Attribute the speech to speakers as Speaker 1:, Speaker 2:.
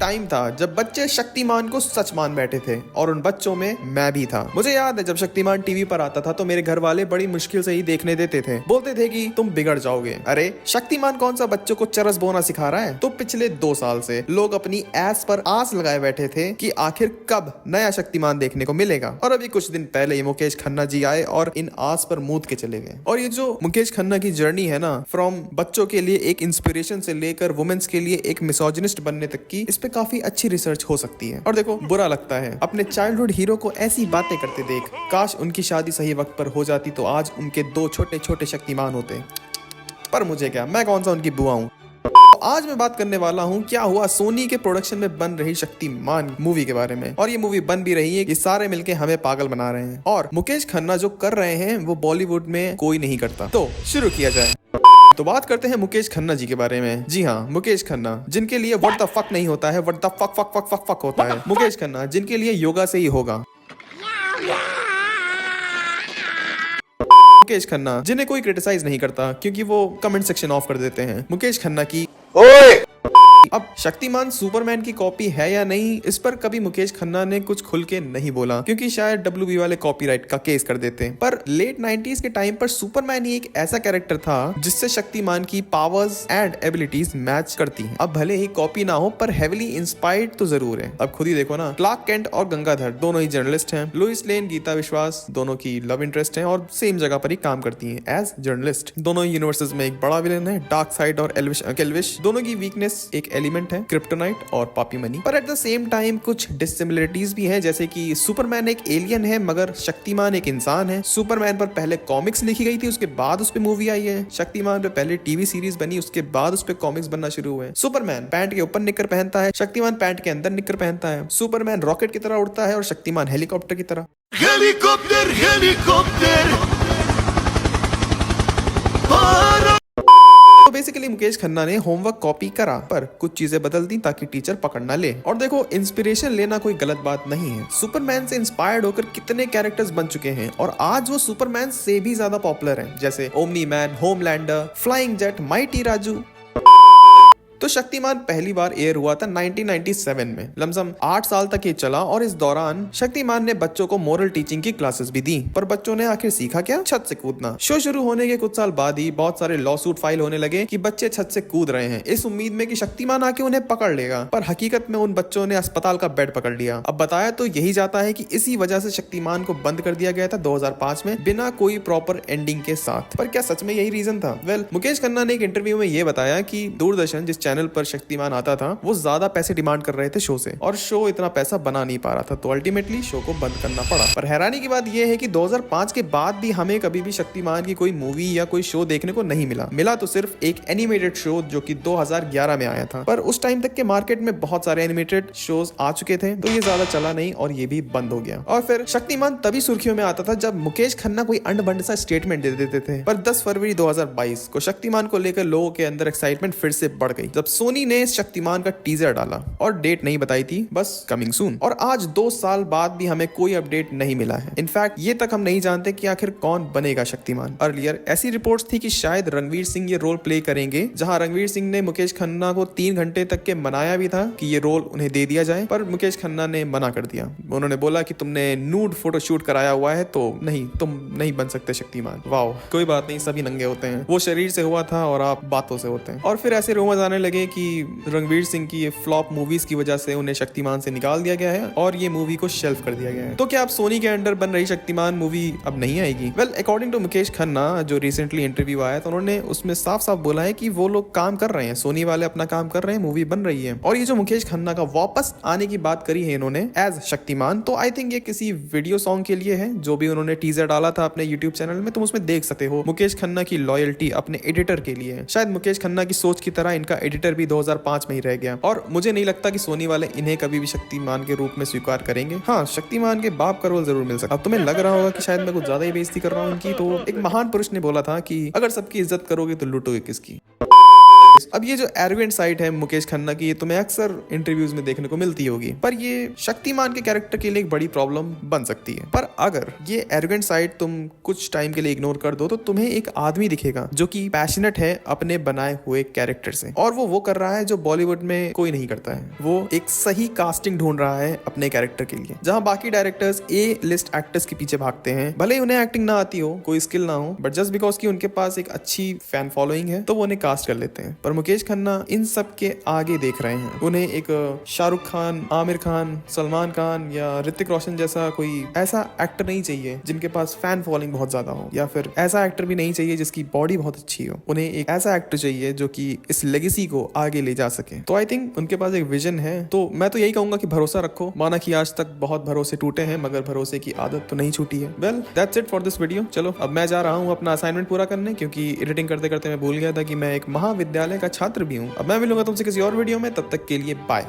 Speaker 1: Time था जब बच्चे शक्तिमान को सच मान बैठे थे और उन बच्चों में मैं भी था। मुझे याद है जब शक्तिमान टीवी पर आता था तो मेरे घर वाले बड़ी मुश्किल से ही देखने देते थे। बोलते थे कि तुम बिगड़ जाओगे। अरे शक्तिमान कौन सा बच्चों को चरस बोना सिखा रहा है। तो पिछले 2 साल से लोग अपनी ऐस पर आस लगाए बैठे थे कि आखिर कब नया शक्तिमान देखने को मिलेगा। और अभी कुछ दिन पहले ही मुकेश खन्ना जी आए और इन आस पर मूद के चले गए। और ये जो मुकेश खन्ना की जर्नी है ना, फ्रॉम बच्चों के लिए एक इंस्पिरेशन से लेकर वुमेन्स के लिए एक मिसोजिनिस्ट बनने तक की, इस पे काफी अच्छी रिसर्च हो सकती है। और देखो बुरा लगता है अपने चाइल्डहुड हीरो को ऐसी बातें करते देख। काश उनकी शादी सही वक्त पर हो जाती तो आज उनके 2 छोटे छोटे शक्तिमान होते। पर मुझे क्या, मैं कौन सा उनकी बुआ हूँ। आज मैं बात करने वाला हूँ क्या हुआ सोनी के प्रोडक्शन में बन रही शक्तिमान मूवी के बारे में। और ये मूवी बन भी रही है कि सारे मिलके हमें पागल बना रहे हैं और मुकेश खन्ना जो कर रहे हैं वो बॉलीवुड में कोई नहीं करता। तो शुरू किया जाए। तो बात करते हैं मुकेश खन्ना जी के बारे में। जी हाँ, मुकेश खन्ना जिनके लिए व्हाट द फक नहीं होता है, what the fuck fuck fuck fuck fuck होता है। मुकेश खन्ना जिनके लिए योगा से ही होगा। मुकेश खन्ना जिन्हें कोई क्रिटिसाइज नहीं करता क्योंकि वो कमेंट सेक्शन ऑफ कर देते हैं। मुकेश खन्ना की ओए! अब शक्तिमान सुपरमैन की कॉपी है या नहीं, इस पर कभी मुकेश खन्ना ने कुछ खुल के नहीं बोला क्योंकि शायद WB वाले कॉपीराइट का केस कर देते। पर लेट 90s के टाइम पर सुपरमैन ही एक ऐसा कैरेक्टर था जिससे शक्तिमान की पावर्स एंड एबिलिटीज मैच करती हैं। अब भले ही कॉपी ना हो पर हेविली इंस्पायर्ड तो जरूर है। अब खुद ही देखो ना, क्लार्क केंट और गंगाधर दोनों ही जर्नलिस्ट हैं। लुइस लेन, गीता विश्वास दोनों की लव इंटरेस्ट है और सेम जगह पर ही काम करती है एज जर्नलिस्ट। दोनों ही यूनिवर्सेस में एक बड़ा विलन है, डार्क साइड और एल्विश। दोनों की वीकनेस एक एलिमेंट है, क्रिप्टोनाइट और पॉपी मनी। पर एट द सेम टाइम कुछ डिसिमिलरिटीज भी है, जैसे कि सुपरमैन एक एलियन है मगर शक्तिमान एक इंसान है। सुपरमैन पर पहले कॉमिक्स लिखी गई थी, उसके बाद उस पे मूवी आई है। शक्तिमान पे पहले टीवी सीरीज बनी, उसके बाद उस पे कॉमिक्स बनना शुरू हुए। सुपरमैन पैंट के ऊपर निक्कर पहनता है, शक्तिमान पैंट के अंदर निक्कर पहनता है। सुपरमैन रॉकेट की तरह उड़ता है और शक्तिमान हेलीकॉप्टर की तरह। हेलीकॉप्टर बेसिकली मुकेश खन्ना ने होमवर्क कॉपी करा पर कुछ चीजें बदल दी ताकि टीचर पकड़ ना ले। और देखो इंस्पिरेशन लेना कोई गलत बात नहीं है। सुपरमैन से इंस्पायर्ड होकर कितने कैरेक्टर्स बन चुके हैं और आज वो सुपरमैन से भी ज्यादा पॉपुलर हैं, जैसे omni man, Homelander, flying jet, mighty Raju. तो शक्तिमान पहली बार एयर हुआ था 1997 में। लमसम 8 साल तक ये चला और इस दौरान शक्तिमान ने बच्चों को मोरल टीचिंग की क्लासेस भी दी। पर बच्चों ने आखिर सीखा क्या? छत से कूदना। शो शुरू होने के कुछ साल बाद ही बहुत सारे लॉ सूट फाइल होने लगे कि बच्चे छत से कूद रहे हैं, इस उम्मीद में कि शक्तिमान आके उन्हें पकड़ लेगा। पर हकीकत में उन बच्चों ने अस्पताल का बेड पकड़ लिया। अब बताया तो यही जाता है कि इसी वजह से शक्तिमान को बंद कर दिया गया था 2005 में बिना कोई प्रॉपर एंडिंग के साथ। पर क्या सच में यही रीजन था? वेल, मुकेश खन्ना ने एक इंटरव्यू में ये बताया कि दूरदर्शन जिस चैनल पर शक्तिमान आता था वो ज्यादा पैसे डिमांड कर रहे थे शो से और शो इतना पैसा बना नहीं पा रहा था, तो अल्टीमेटली शो को बंद करना पड़ा। पर हैरानी की बात यह है कि 2005 के बाद भी हमें कभी भी शक्तिमान की कोई मूवी या कोई शो देखने को नहीं मिला तो सिर्फ एक एनिमेटेड शो जो कि 2011 में आया था। पर उस टाइम तक के मार्केट में बहुत सारे एनिमेटेड शोज आ चुके थे तो ये ज्यादा चला नहीं और ये भी बंद हो गया। और फिर शक्तिमान तभी सुर्खियों में आता था जब मुकेश खन्ना कोई अंड बंड सा स्टेटमेंट दे देते थे। पर 10 फरवरी 2022 को शक्तिमान को लेकर लोगों के अंदर एक्साइटमेंट फिर से बढ़ गई जब सोनी ने शक्तिमान का टीजर डाला और डेट नहीं बताई थी, बस कमिंग सून। और आज 2 साल बाद भी हमें कोई अपडेट नहीं मिला है। इनफैक्ट ये तक हम नहीं जानते कि आखिर कौन बनेगा शक्तिमान। अर्लियर ऐसी रिपोर्ट्स थी कि शायद रणवीर सिंह ये रोल प्ले करेंगे, जहां रणवीर सिंह ने मुकेश खन्ना को 3 घंटे तक के मनाया भी था कि ये रोल उन्हें दे दिया जाए, पर मुकेश खन्ना ने मना कर दिया। उन्होंने बोला कि तुमने नूड फोटोशूट कराया हुआ है तो नहीं, तुम नहीं बन सकते शक्तिमान। वाओ, कोई बात नहीं, सभी नंगे होते हैं। वो शरीर से हुआ था और आप बातों से होते हैं। और फिर ऐसे रूमर्स आने लगे कि रणवीर सिंह की ये फ्लॉप मूवीज की वजह से उन्हें शक्तिमान से निकाल दिया गया है और ये मूवी को शेल्फ कर दिया गया है। तो क्या अब सोनी के अंडर बन रही शक्तिमान मूवी अब नहीं आएगी? Well, according to Mukesh Khanna जो रिसेंटली इंटरव्यू आया तो उन्होंने उसमें साफ साफ बोला है कि वो लोग काम कर रहे हैं, सोनी वाले अपना काम कर रहे हैं, मूवी बन रही है। और ये जो मुकेश खन्ना का वापस आने की बात करी है इन्होंने एज शक्तिमान, तो आई थिंक ये किसी वीडियो सॉन्ग के लिए है जो भी उन्होंने टीजर डाला था अपने यूट्यूब चैनल में, तुम उसमें देख सकते हो। मुकेश खन्ना की लॉयल्टी अपने एडिटर के लिए है। शायद मुकेश खन्ना की सोच की तरह इनका एडिटर भी 2005 में ही रह गया और मुझे नहीं लगता कि सोनी वाले इन्हें कभी भी शक्तिमान के रूप में स्वीकार करेंगे। हाँ, शक्तिमान के बाप का रोल जरूर मिल सकता। अब तुम्हें लग रहा होगा कि शायद मैं कुछ ज्यादा ही बेइज्जती कर रहा हूँ इनकी, तो एक महान पुरुष ने बोला था कि अगर सबकी इज्जत करोगे तो लूटोगे किसकी। अब ये जो एरोगेंट साइड है मुकेश खन्ना की, ये तुम्हें अक्सर इंटरव्यूज में देखने को मिलती होगी, पर ये शक्तिमान के कैरेक्टर के लिए एक बड़ी प्रॉब्लम बन सकती है। पर अगर ये एरोगेंट साइड तुम कुछ टाइम के लिए इग्नोर कर दो तो तुम्हें एक आदमी दिखेगा जो कि पैशनेट है अपने बनाए हुए कैरेक्टर से, और वो कर रहा है जो बॉलीवुड में कोई नहीं करता है। वो एक सही कास्टिंग ढूंढ रहा है अपने कैरेक्टर के लिए। जहां बाकी डायरेक्टर्स ए लिस्ट एक्टर्स के पीछे भागते हैं, भले ही उन्हें एक्टिंग ना आती हो, कोई स्किल ना हो, बट जस्ट बिकॉज कि उनके पास एक अच्छी फैन फॉलोइंग है तो वो उन्हें कास्ट कर लेते हैं। पर मुकेश खन्ना इन सब के आगे देख रहे हैं। उन्हें एक शाहरुख खान, आमिर खान, सलमान खान या ऋतिक रोशन जैसा कोई ऐसा एक्टर नहीं चाहिए जिनके पास फैन फॉलोइंग बहुत ज्यादा हो, या फिर ऐसा एक्टर भी नहीं चाहिए जिसकी बॉडी बहुत अच्छी हो। उन्हें एक ऐसा एक्टर चाहिए जो कि इस लेगेसी को आगे ले जा सके। तो आई थिंक उनके पास एक विजन है। तो मैं तो यही कहूंगा कि भरोसा रखो। माना कि आज तक बहुत भरोसे टूटे हैं, मगर भरोसे की आदत तो नहीं छूटी है। Well that's it for this video. चलो अब मैं जा रहा हूँ अपना असाइनमेंट पूरा करने, क्योंकि एडिटिंग करते करते मैं भूल गया था कि मैं एक महाविद्यालय का छात्र भी हूँ। अब मैं मिलूंगा तुमसे किसी और वीडियो में, तब तक के लिए बाय।